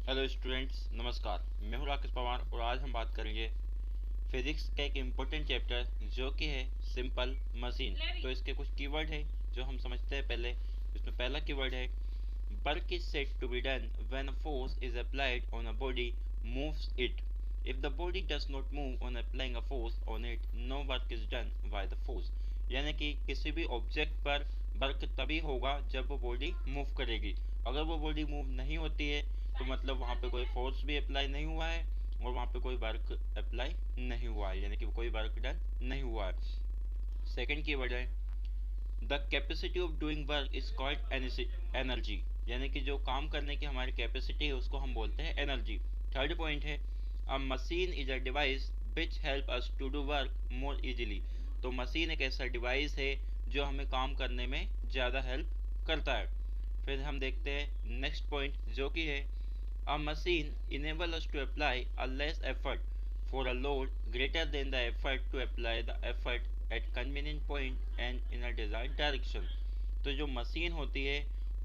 Hello students, नमस्कार। मैं हूं राकेश पवार और आज हम बात करेंगे फिजिक्स का एक इम्पोर्टेंट चैप्टर जो कि है सिंपल मशीन। तो इसके कुछ कीवर्ड है जो हम समझते हैं पहले। इसमें पहला कीवर्ड है work is said to be done when a force is applied on a body moves it. If the body does not move on applying a force on it, no work is done by the force. यानी कि किसी भी object पर work तभी होगा जब वो body move करेगी। अगर वो बॉडी मूव नहीं होती है तो मतलब वहाँ पे कोई फोर्स भी अप्लाई नहीं हुआ है और वहाँ पे कोई वर्क अप्लाई नहीं हुआ है, यानी कि कोई वर्क डन नहीं हुआ है। सेकंड कीवर्ड है the capacity of doing work is called energy. यानी कि जो काम करने की हमारी कैपेसिटी है उसको हम बोलते हैं एनर्जी। थर्ड पॉइंट है a machine is a device which help us to do work more easily. तो मशीन एक ऐसा डिवाइस है जो हमें काम करने में ज़्यादा हेल्प करता है। फिर हम देखते हैं नेक्स्ट पॉइंट जो कि है a machine enable us to apply a less effort for a load greater than the effort to apply the effort at convenient point and in a desired direction। तो जो मशीन होती है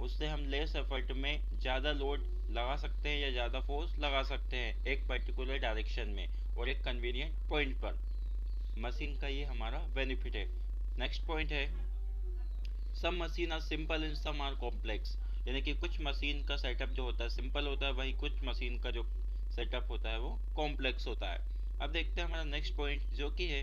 उससे हम less effort में ज़्यादा load लगा सकते हैं या ज़्यादा फोर्स लगा सकते हैं एक पर्टिकुलर डायरेक्शन में और एक कन्वीनियंट पॉइंट पर। मशीन का ये हमारा बेनिफिट है। नेक्स्ट पॉइंट है सब machine are simple and some are complex. यानी कि कुछ मशीन का सेटअप जो होता है सिंपल होता है, वही कुछ मशीन का जो सेटअप होता है वो कॉम्प्लेक्स होता है। अब देखते हैं हमारा नेक्स्ट पॉइंट जो कि है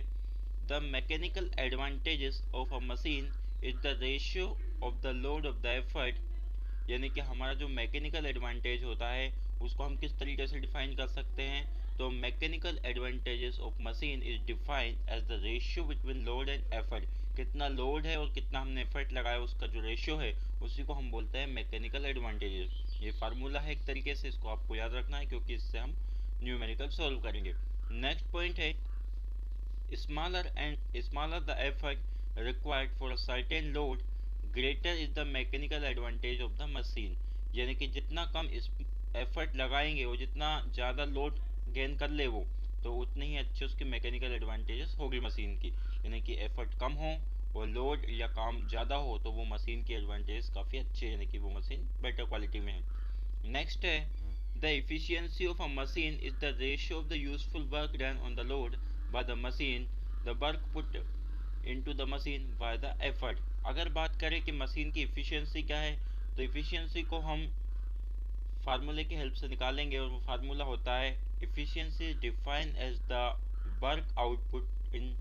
the mechanical advantages of a machine is the ratio of the load of the effort. यानी कि हमारा जो मैकेनिकल एडवांटेज होता है उसको हम किस तरीके से डिफाइन कर सकते हैं। तो mechanical advantages of machine is defined as the ratio between load and effort. कितना लोड है और कितना हमने एफर्ट लगाया उसका जो रेशियो है उसी को हम बोलते हैं मैकेनिकल एडवांटेजेस। ये फार्मूला है एक तरीके से, इसको आपको याद रखना है क्योंकि इससे हम न्यूमेरिकल सॉल्व करेंगे। नेक्स्ट पॉइंट है smaller the effort required for a certain load, greater is the mechanical advantage of the machine। यानी कि जितना कम इस एफर्ट लगाएंगे और जितना ज़्यादा लोड गेन कर ले वो, तो उतनी ही अच्छी उसकी मैकेनिकल एडवांटेजेस होगी मशीन की। यानी कि एफर्ट कम हो और लोड या काम ज़्यादा हो तो वो मशीन की एडवांटेज काफ़ी अच्छी है, यानी कि वो मशीन बेटर क्वालिटी में है। नेक्स्ट है the efficiency of a machine is the ratio of the useful work done on the load by the machine, the work put into the machine by the effort। अगर बात करें कि machine की efficiency क्या है तो efficiency को हम फार्मूले की हेल्प से निकालेंगे और वो फार्मूला होता है efficiency define as the work output in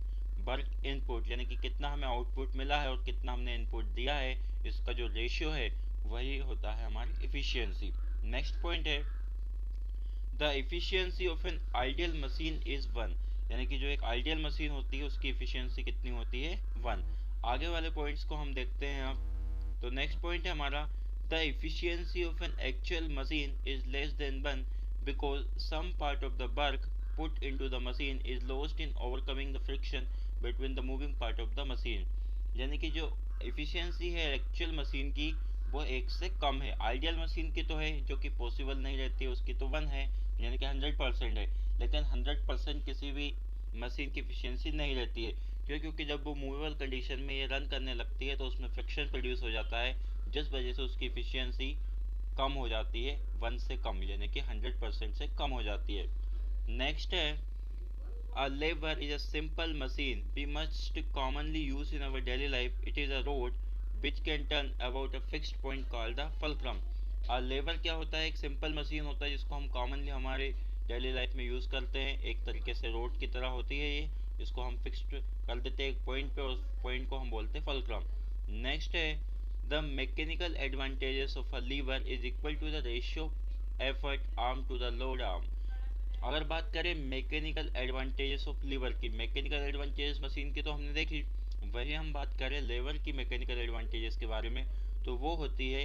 work input. यानी कि कितना हमें आउटपुट मिला है और कितना हमने इनपुट दिया है, इसका जो रेशियो है वही होता है हमारी इफ़िशियंसी। नेक्स्ट पॉइंट है the efficiency of an ideal machine is one. यानी कि जो एक आइडियल मशीन होती है उसकी एफिशिएंसी कितनी होती है, वन। आगे वाले पॉइंट्स को हम देखते हैं अब। तो नेक्स्ट पॉइंट है हमारा the efficiency of an actual machine is less than one because some part of the work put into the machine is lost in overcoming the friction between the moving part of the machine. यानी कि जो efficiency है actual machine की वो एक से कम है। Ideal machine की तो है जो कि पॉसिबल नहीं रहती है, उसकी तो वन है, यानी कि 100% है। लेकिन 100% किसी भी मशीन की एफिशिएंसी नहीं रहती है। क्यों? क्योंकि जब वो मूवेबल कंडीशन में ये रन करने लगती है तो उसमें फ्रिक्शन प्रोड्यूस हो जाता है, जिस वजह से उसकी एफिशिएंसी कम हो जाती है, वन से कम, यानी कि 100% से कम हो जाती है। नेक्स्ट है a lever is a simple machine we must commonly use in our daily life. It is a rod which can turn about a fixed point called the fulcrum। a lever क्या होता है? एक simple machine होता है जिसको हम commonly हमारे daily life में यूज़ करते हैं। एक तरीके से रोड की तरह होती है ये, इसको हम फिक्स्ड कर देते हैं एक पॉइंट पे और उस पॉइंट को हम बोलते हैं फलक्रम। नेक्स्ट है the mechanical advantages of a lever is equal to the ratio effort arm to the load arm. अगर बात करें मैकेनिकल एडवांटेजेस ऑफ लीवर की, मैकेनिकल एडवांटेजेस मशीन की तो हमने देखी, वही हम बात करें लेवर की मैकेनिकल एडवांटेजेस के बारे में तो वो होती है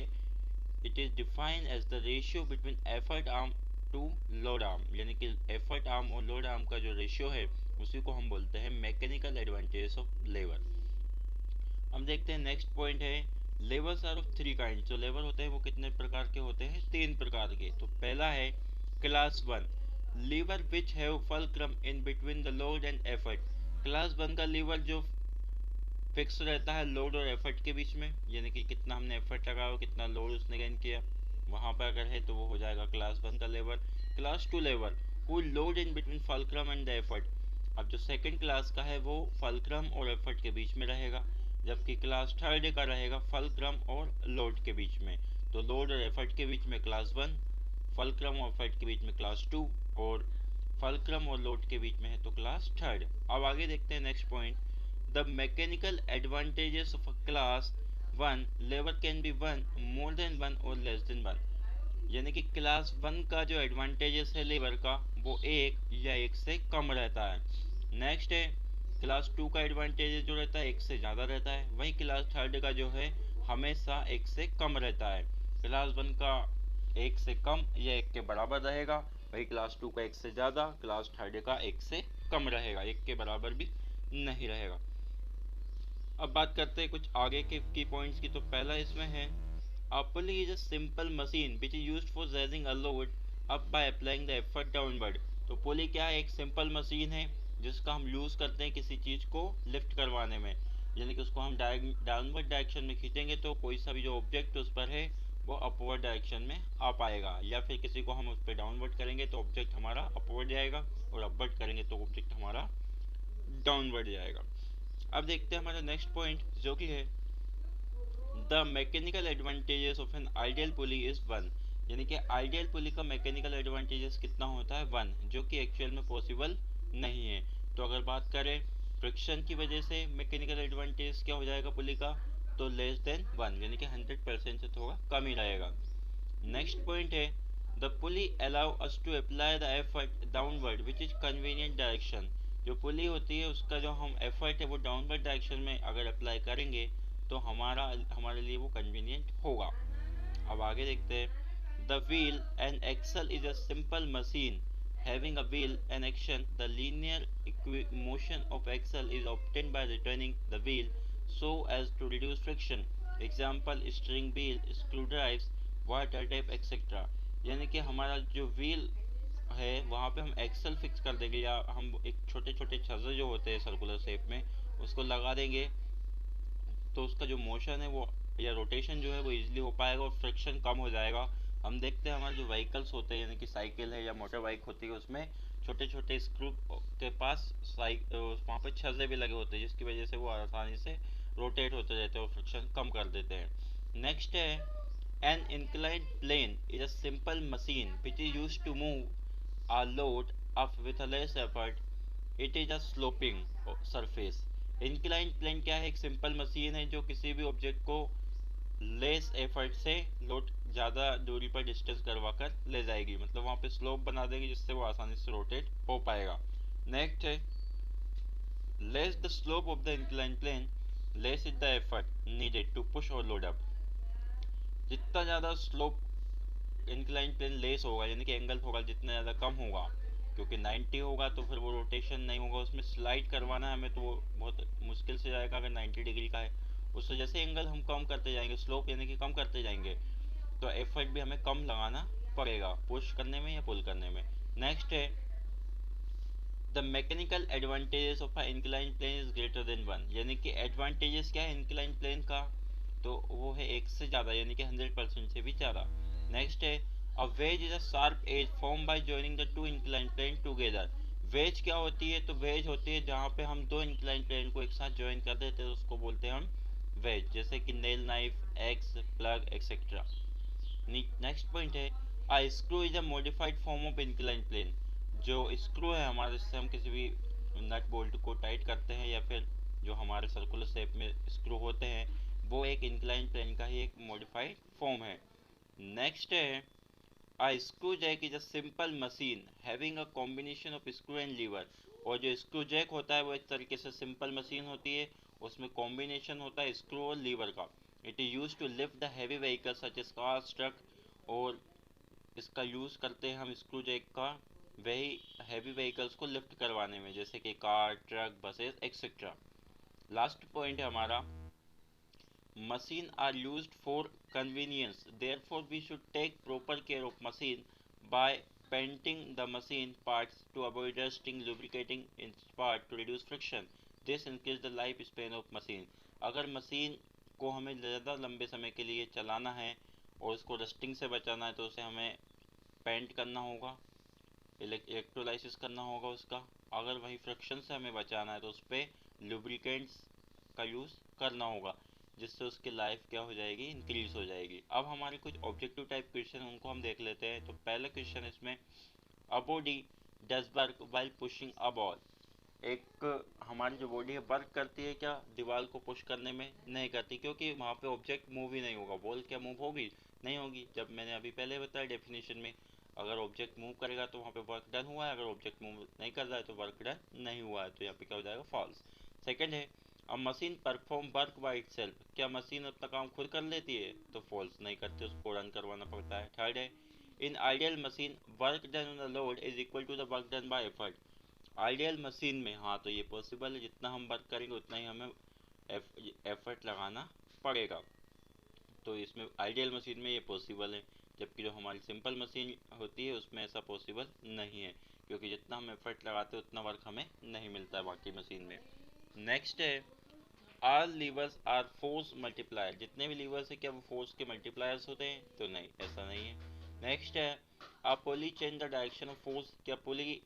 it is defined as the ratio between effort arm to load arm. यानी कि एफर्ट आर्म और लोड आर्म का जो रेशियो है उसी को हम बोलते हैं मैकेनिकल एडवांटेजेस ऑफ लेवर। हम देखते हैं नेक्स्ट पॉइंट है levers are of three kind. जो लेवर होते हैं वो कितने प्रकार के होते हैं? तीन प्रकार के। तो पहला है class one liver which have fulcrum in between the load and effort. Class one का लीवर जो फिक्स रहता है लोड और एफर्ट के बीच में, यानी कि कितना हमने एफर्ट लगाया और कितना लोड उसने गेन किया। वहाँ पर अगर है तो वो हो जाएगा क्लास 1 का labour. Class 2 labour who load in between fulcrum and the effort. अब जो सेकंड क्लास का है वो फल्क्रम और एफर्ट के बीच में रहेगा, जबकि क्लास थर्ड का रहेगा फल्क्रम और लोड के बीच में। तो लोड और एफर्ट के बीच में क्लास 1, फल्क्रम और एफर्ट के बीच में क्लास 2, और फल्क्रम और लोड के बीच में है तो क्लास थर्ड। अब आगे देखते हैं next point. The mechanical advantages of a class 1 labour can be one more than one और लेस देन वन। यानी कि क्लास 1 का जो एडवांटेजेस है लेबर का वो एक या एक से कम रहता है। नेक्स्ट है क्लास 2 का एडवांटेज जो रहता है एक से ज़्यादा रहता है, वहीं क्लास थर्ड का जो है हमेशा एक से कम रहता है। क्लास 1 का एक से कम या एक के बराबर रहेगा, वही क्लास 2 का एक से ज़्यादा, क्लास थर्ड का एक से कम रहेगा, एक के बराबर भी नहीं रहेगा। अब बात करते हैं कुछ आगे के की पॉइंट्स की। तो पहला इसमें है a pulley is a simple machine which is used for raising a load up by applying the effort downward। तो पुली क्या है, एक सिंपल मशीन है जिसका हम यूज़ करते हैं किसी चीज़ को लिफ्ट करवाने में। यानी कि उसको हम डाउनवर्ड डायरेक्शन में खींचेंगे तो कोई सा भी जो ऑब्जेक्ट उस पर है वो अपवर्ड डायरेक्शन में आ पाएगा, या फिर किसी को हम उस पर डाउनवर्ड करेंगे तो ऑब्जेक्ट हमारा अपवर्ड जाएगा, और अपवर्ड करेंगे तो ऑब्जेक्ट हमारा डाउनवर्ड जाएगा। अब देखते हैं हमारा नेक्स्ट पॉइंट जो कि है the mechanical advantages of an ideal pulley is one. यानी कि आइडियल पुली का मैकेनिकल एडवांटेजेस कितना होता है, वन, जो कि एक्चुअल में पॉसिबल नहीं है। तो अगर बात करें फ्रिक्शन की वजह से मैकेनिकल एडवांटेज क्या हो जाएगा पुली का, तो लेस देन वन, यानी कि 100% से थोड़ा कम ही रहेगा। नेक्स्ट पॉइंट है the pulley allow us to apply the effort downward which is convenient direction. जो पुली होती है उसका जो हम एफर्ट है वो डाउनवर्ड डायरेक्शन में अगर अप्लाई करेंगे तो हमारे लिए वो कन्वीनियंट होगा। अब आगे देखते हैं the wheel and axle is a simple machine having a wheel and action the linear motion of axle is obtained by returning the wheel so as to reduce friction। example steering wheel screw drives water tape etcetera. यानी कि हमारा जो wheel है वहाँ पे हम axle fix कर देंगे, या हम एक छोटे छोटे छज्जे जो होते हैं सर्कुलर शेप में उसको लगा देंगे, तो उसका जो मोशन है वो या रोटेशन जो है वो इजीली हो पाएगा और फ्रिक्शन कम हो जाएगा। हम देखते हैं हमारे जो व्हीकल्स होते हैं यानी कि साइकिल है या मोटर बाइक होती है उसमें छोटे छोटे स्क्रू के पास वहाँ पे छज्जे भी लगे होते हैं जिसकी वजह से वो आसानी से रोटेट होते रहते हैं और फ्रिक्शन कम कर देते हैं। नेक्स्ट है an inclined plane is a simple machine which is use to move a load up with a less effort। it is a sloping surface। Incline plane क्या है, एक सिंपल मशीन है जो किसी भी ऑब्जेक्ट को लेस एफर्ट से load ज़्यादा दूरी पर डिस्टेंस करवा कर ले जाएगी, मतलब वहाँ पे स्लोप बना देगी जिससे वो आसानी से रोटेट हो पाएगा। नेक्स्ट है less the slope of the incline plane less is the effort needed to push our load up. जितना ज़्यादा स्लोप इंक्लाइन प्लेन लेस होगा यानी कि एंगल होगा जितना ज़्यादा कम होगा, क्योंकि 90 होगा तो फिर वो रोटेशन नहीं होगा, उसमें स्लाइड करवाना है हमें तो वो बहुत मुश्किल से जाएगा अगर 90 डिग्री का है। उससे जैसे एंगल हम कम करते जाएंगे, स्लोप यानी कि कम करते जाएंगे, तो एफर्ट भी हमें कम लगाना पड़ेगा पुश करने में या पुल करने में। नेक्स्ट है the mechanical advantages of a incline plane is greater than one. यानी कि एडवांटेजेस क्या है इंक्लाइन प्लेन का, तो वो है एक से ज़्यादा यानी कि 100% से भी ज़्यादा। नेक्स्ट है a wedge is a sharp edge form by joining the two incline plane together. Wedge क्या होती है, तो वेज होती है जहाँ पे हम दो इंक्लाइन प्लेन को एक साथ ज्वाइन कर देते हैं तो उसको बोलते हैं हम वेज, जैसे कि nail knife, axe, plug etcetera. Next point है a screw is a modified form of incline plane. जो स्क्रू है हमारे, जिससे हम किसी भी नट बोल्ट को टाइट करते हैं या फिर जो हमारे सर्कुलर शेप में स्क्रू होते हैं वो एक इंक्लाइन प्लेन का ही एक मॉडिफाइड फॉर्म है। नेक्स्ट है a screw jack is a simple machine having a combination of screw and lever. और जो स्क्रू जैक होता है वो एक तरीके से सिंपल मशीन होती है, उसमें कॉम्बिनेशन होता है स्क्रू और लीवर का। It is use to lift the heavy vehicle such as cars, truck, और इसका यूज़ करते हैं हम स्क्रू जैक का वही हैवी व्हीकल्स को लिफ्ट करवाने में, जैसे कि car, truck, buses etcetera. Last point है हमारा machine are used for convenience therefore we should take proper care of machine by painting the machine parts to avoid rusting, lubricating its part to reduce friction। this increase the life span of machine। अगर machine को हमें ज़्यादा लंबे समय के लिए चलाना है और उसको रस्टिंग से बचाना है तो उसे हमें पेंट करना होगा, इलेक्ट्रोलाइसिस करना होगा उसका। अगर वही फ्रिक्शन से हमें बचाना है तो उस पर लुब्रिकेंट्स का यूज़ करना होगा, जिससे उसकी लाइफ क्या हो जाएगी, इंक्रीज हो जाएगी। अब हमारे कुछ ऑब्जेक्टिव टाइप क्वेश्चन उनको हम देख लेते हैं। तो पहला क्वेश्चन इसमें, a body does work while pushing a ball. एक हमारी जो बॉडी है वर्क करती है क्या दीवार को पुश करने में? नहीं करती, क्योंकि वहाँ पे ऑब्जेक्ट मूव ही नहीं होगा। बॉल क्या मूव होगी? नहीं होगी। जब मैंने अभी पहले बताया डेफिनेशन में, अगर ऑब्जेक्ट मूव करेगा तो वहाँ पे वर्क डन हुआ है, अगर ऑब्जेक्ट मूव नहीं कर रहा है तो वर्क डन नहीं हुआ है। तो यहाँ पे क्या हो जाएगा, फॉल्स। सेकंड है, अब machine perform work by itself. क्या मशीन अपना काम खुद कर लेती है? तो फॉल्स, नहीं करती, उसको रन करवाना पड़ता है। थर्ड है, in ideal machine work done on the load is equal to the work done by effort. Ideal machine में हाँ तो ये पॉसिबल है, जितना हम वर्क करेंगे उतना ही हमें एफर्ट लगाना पड़ेगा। तो इसमें आइडियल मशीन में ये पॉसिबल है, जबकि जो हमारी सिंपल मशीन होती है उसमें ऐसा पॉसिबल नहीं है, क्योंकि जितना हम एफर्ट लगाते हैं उतना वर्क हमें नहीं मिलता है बाकी मशीन में। नेक्स्ट है, are levers are force multiplier. जितने भी लीवर्स है क्या वो फोर्स के मल्टीप्लायर्स होते हैं? तो नहीं, ऐसा नहीं है। नेक्स्ट है, a pulley change the direction of force. क्या पुली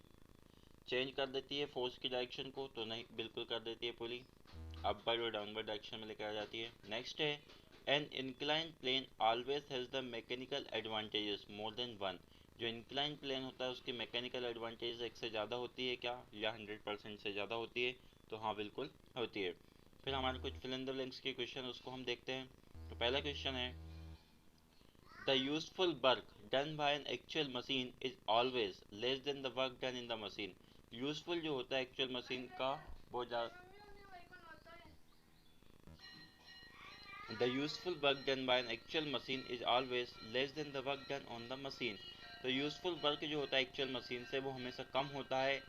चेंज कर देती है फोर्स की डायरेक्शन को? तो नहीं, बिल्कुल कर देती है पुली, अपवर्ड और डाउनवर्ड डायरेक्शन में लेकर आ जाती है। नेक्स्ट है, an incline plane always has the mechanical advantages more than one. जो इंक्लाइन प्लेन होता है उसकी मैकेनिकल एडवांटेज एक से ज़्यादा होती है क्या, या 100% से ज़्यादा होती है? तो हाँ, बिल्कुल होती है। फिर हमारे कुछ फिल इन द ब्लैंक्स के क्वेश्चन उसको हम देखते हैं। तो पहला क्वेश्चन है, the useful work done bye N actual machine is always less than the work done in the machine. Useful जो होता है एक्चुअल मशीन का वो The useful work done by an actual machine is always less than the work done on the machine. तो useful work जो होता है actual machine से वो हमेशा कम होता है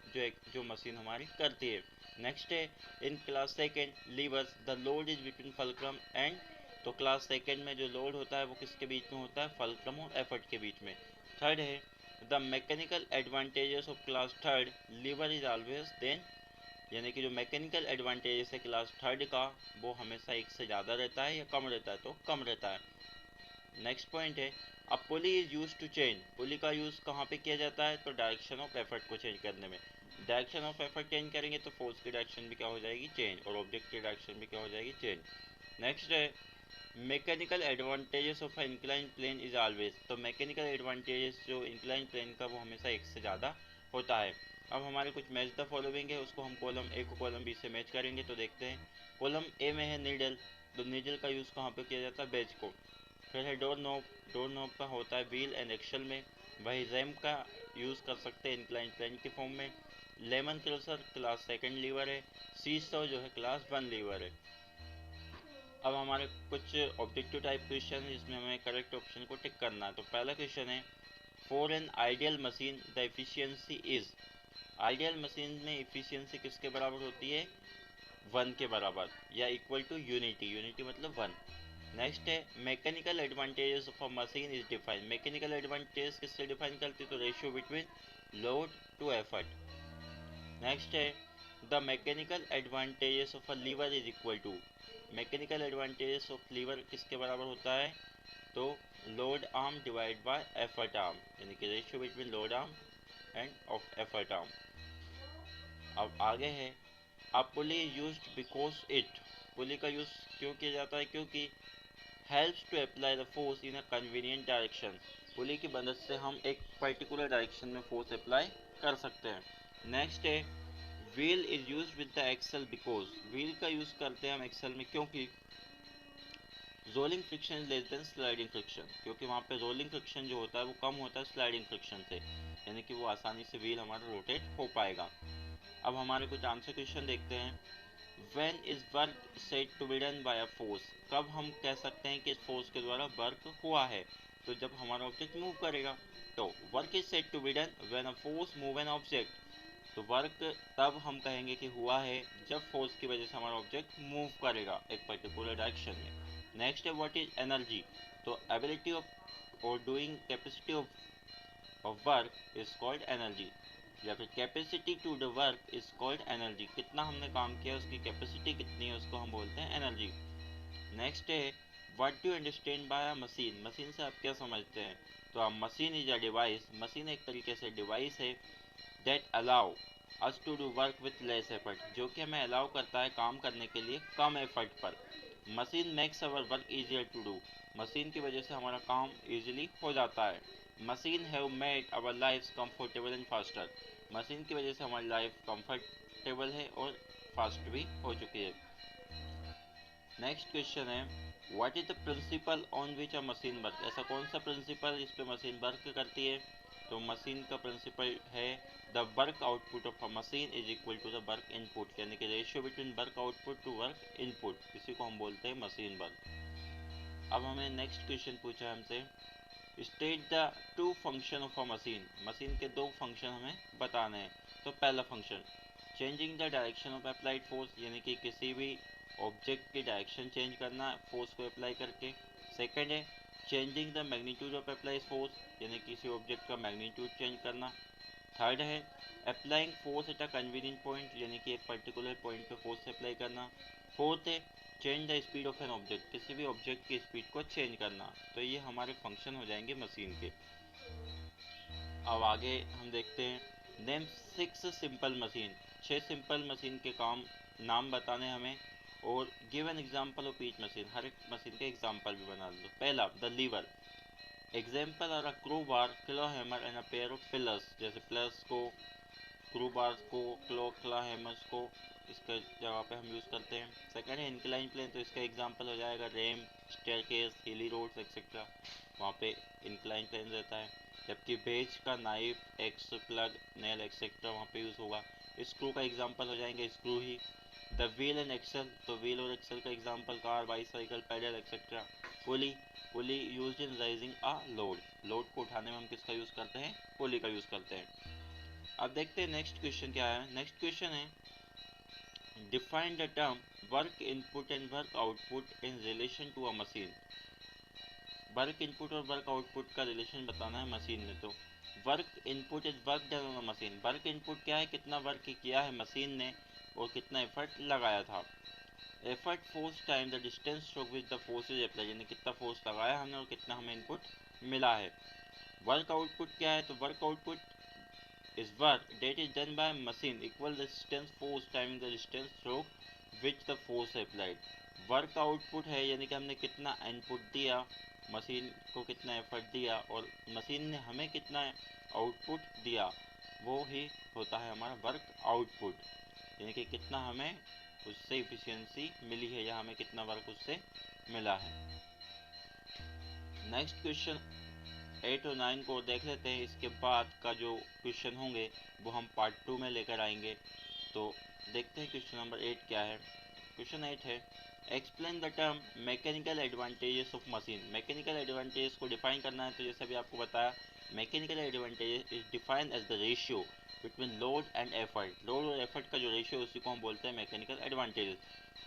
जो मशीन हमारी करती है। नेक्स्ट है, in class second levers the load is between fulcrum and. तो क्लास सेकेंड में जो लोड होता है वो किसके बीच में होता है? फलक्रम और एफर्ट के बीच में। थर्ड है, the mechanical advantages of class third lever is always than. यानी कि जो मैकेनिकल एडवांटेजेस है क्लास थर्ड का वो हमेशा एक से ज़्यादा रहता है या कम रहता है? तो कम रहता है। नेक्स्ट पॉइंट है, अब pulley is use to change. Pulley का यूज़ कहाँ पे किया जाता है? तो डायरेक्शन ऑफ एफर्ट को चेंज करने में। डायरेक्शन ऑफ एफर्ट चेंज करेंगे तो फोर्स की डायरेक्शन भी क्या हो जाएगी? चेंज, और ऑब्जेक्ट की डायरेक्शन भी क्या हो जाएगी? चेंज। नेक्स्ट है, mechanical advantages of incline plane is always. तो मैकेनिकल एडवांटेजेस जो इंक्लाइन प्लेन का वो हमेशा एक से ज़्यादा होता है। अब हमारे कुछ मैच द फॉलोइंग है, उसको हम कॉलम ए को कॉलम बी से मैच करेंगे। तो देखते हैं, कॉलम ए में है नीडल। तो नीडल का यूज़ कहाँ पे किया जाता है? बेज को। फिर है डोर नॉब। डोर नॉब का होता है व्हील एंड एक्सल में। वही रैम का यूज़ कर सकते हैं इंक्लाइन प्लेन की फॉर्म में। Lemon crusher class second lever है। सी सौ जो है क्लास वन लीवर है। अब हमारे कुछ ऑब्जेक्टिव टाइप क्वेश्चन है जिसमें हमें करेक्ट ऑप्शन को टिक करना है। तो पहला क्वेश्चन है, for an ideal machine the efficiency is. Ideal machine में एफिशिएंसी किसके बराबर होती है? 1 के बराबर, या इक्वल टू यूनिटी। यूनिटी मतलब 1। नेक्स्ट है, mechanical advantages of a machine is define. Mechanical advantage किससे डिफाइन करती है? तो ratio between load to effort. Next है, the mechanical advantages of a lever is equal to. Mechanical advantages of lever किसके बराबर होता है? तो load arm divide by effort arm, यानी कि ratio between load arm and of effort arm. अब आगे है, a pulley used because it. Pulley का यूज क्यों किया जाता है? क्योंकि helps to apply the force in a convenient direction. Pulley की मदद से हम एक पर्टिकुलर डायरेक्शन में फोर्स अप्लाई कर सकते हैं। नेक्स्ट है, wheel is use with the axle because. Wheel का यूज करते हैं हम एक्सल में क्योंकि rolling friction is less than sliding friction. क्योंकि वहाँ पे रोलिंग फ्रिक्शन जो होता है वो कम होता है स्लाइडिंग फ्रिक्शन से, यानी कि वो आसानी से व्हील हमारा रोटेट हो पाएगा। अब हमारे कुछ आंसर क्वेश्चन देखते हैं। When is work said to be done by a force. कब हम कह सकते हैं कि इस फोर्स के द्वारा वर्क हुआ है? तो जब हमारा ऑब्जेक्ट मूव करेगा। तो work is said to be done when a force move an object. तो वर्क तब हम कहेंगे कि हुआ है जब फोर्स की वजह से हमारा ऑब्जेक्ट मूव करेगा एक पर्टिकुलर डायरेक्शन में। नेक्स्ट है, व्हाट इज एनर्जी। तो ability of or doing capacity of work is called energy, या फिर capacity to the work is called energy. कितना हमने काम किया उसकी कैपेसिटी कितनी है उसको हम बोलते हैं एनर्जी। नेक्स्ट है, what do understand by a machine, machine से आप क्या समझते हैं? तो a machine is a device, machine एक तरीके से डिवाइस है that allow us to do work with less effort, जो कि हमें अलाउ करता है काम करने के लिए कम एफर्ट पर। Machine makes our work easier to do, machine की वजह से हमारा काम इजीली हो जाता है। Machine have made our life comfortable and faster, machine की वजह से हमारी लाइफ कंफर्टेबल है और फास्ट भी हो चुकी है। नेक्स्ट क्वेश्चन है what is the principal on which a machine work, ऐसा कौन सा प्रिंसिपल इस पे मशीन वर्क करती है? तो मशीन का प्रिंसिपल है the work output of a machine is equal to the work input, यानी कि ratio between work output to work input, इसी को हम बोलते हैं मशीन वर्क। अब हमें नेक्स्ट क्वेश्चन पूछा है हमसे state the two function of a machine, machine के दो फंक्शन हमें बताने हैं। तो पहला function changing the direction of applied force, यानी कि किसी भी ऑब्जेक्ट की डायरेक्शन चेंज करना फोर्स को अप्लाई करके। सेकंड है changing the magnitude of apply force, यानी किसी ऑब्जेक्ट का मैग्नीट्यूड चेंज करना। थर्ड है applying force at a convenient point, यानी कि एक पर्टिकुलर पॉइंट पे फोर्स अप्लाई करना। फोर्थ है change the speed of an object, किसी भी ऑब्जेक्ट की स्पीड को चेंज करना। तो ये हमारे फंक्शन हो जाएंगे मशीन के। अब आगे हम देखते हैं name 6 simple machine, 6 simple machine के काम नाम बताने हमें, और give an example of each machine, हर एक मशीन के एग्जांपल भी बना दो। पहला the lever, example are a crowbar, claw hammer and a pair of pliers, जैसे पिलर्स को, क्रू बार्स को, क्लो हैमर्स को इसके जगह पे हम यूज़ करते हैं। सेकंड है इंक्लाइन प्लेन, तो इसका एग्जांपल हो जाएगा ram, staircase, hilly roads etcetera, वहाँ पे इंक्लाइन प्लेन रहता है। जबकि बेज का knife, axe plug, nail etcetera वहाँ पे यूज़ होगा। स्क्रू का एग्जांपल हो जाएंगे स्क्रू ही। द व्हील एंड एक्सल, तो व्हील और एक्सल का example car, bicycle, pedal etcetera. Pulley, pulley used in raising a load, load को उठाने में हम किसका यूज़ करते हैं? पुली का यूज़ करते हैं। अब देखते हैं नेक्स्ट क्वेश्चन क्या है। नेक्स्ट क्वेश्चन है define the term work input and work output in relation to a machine, work input और वर्क आउटपुट का रिलेशन बताना है मशीन में। तो work input is work done on a machine, work input क्या है? कितना वर्क किया है मशीन ने और कितना एफर्ट लगाया था। Effort force time the distance through which the force is apply, यानी कितना फोर्स लगाया हमने और कितना हमें इनपुट मिला है। वर्क आउटपुट क्या है? तो work output is work that is done by machine equal resistance force times the distance through which the force applied। Work output है यानी कि हमने कितना इनपुट दिया, मशीन को कितना एफर्ट दिया और मशीन ने हमें कितना आउटपुट दिया, वो ही होता है हमारा वर्क आउटपुट, यानी कि कितना हमें उससे इफिशियंसी मिली है या हमें कितना वर्क उससे मिला है। नेक्स्ट क्वेश्चन 8 और 9 को देख लेते हैं, इसके बाद का जो क्वेश्चन होंगे वो हम पार्ट 2 में लेकर आएंगे। तो देखते हैं क्वेश्चन नंबर 8 क्या है। क्वेश्चन 8 है explain the term mechanical advantages of machine, mechanical advantages को डिफाइन करना है। तो जैसे भी आपको बताया mechanical advantages is define as the ratio between load and effort, load और एफर्ट का जो रेशियो उसी को हम बोलते हैं मैकेनिकल एडवांटेजेस।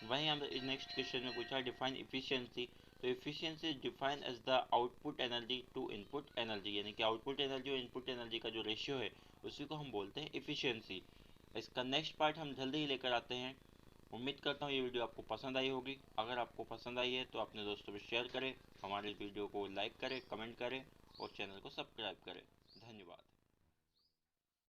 वहीं हम नेक्स्ट क्वेश्चन में पूछा डिफाइन इफिशियंसी, तो efficiency is define as the output energy to input energy, यानी कि आउटपुट एनर्जी और इनपुट एनर्जी का जो रेशियो है उसी को हम बोलते हैं इफिशियंसी। इसका नेक्स्ट पार्ट हम जल्दी ही लेकर आते हैं। उम्मीद करता हूँ ये वीडियो आपको पसंद आई होगी। अगर आपको पसंद आई है तो अपने दोस्तों में शेयर करें, हमारे वीडियो को लाइक करें, कमेंट करें और चैनल को सब्सक्राइब करें। धन्यवाद।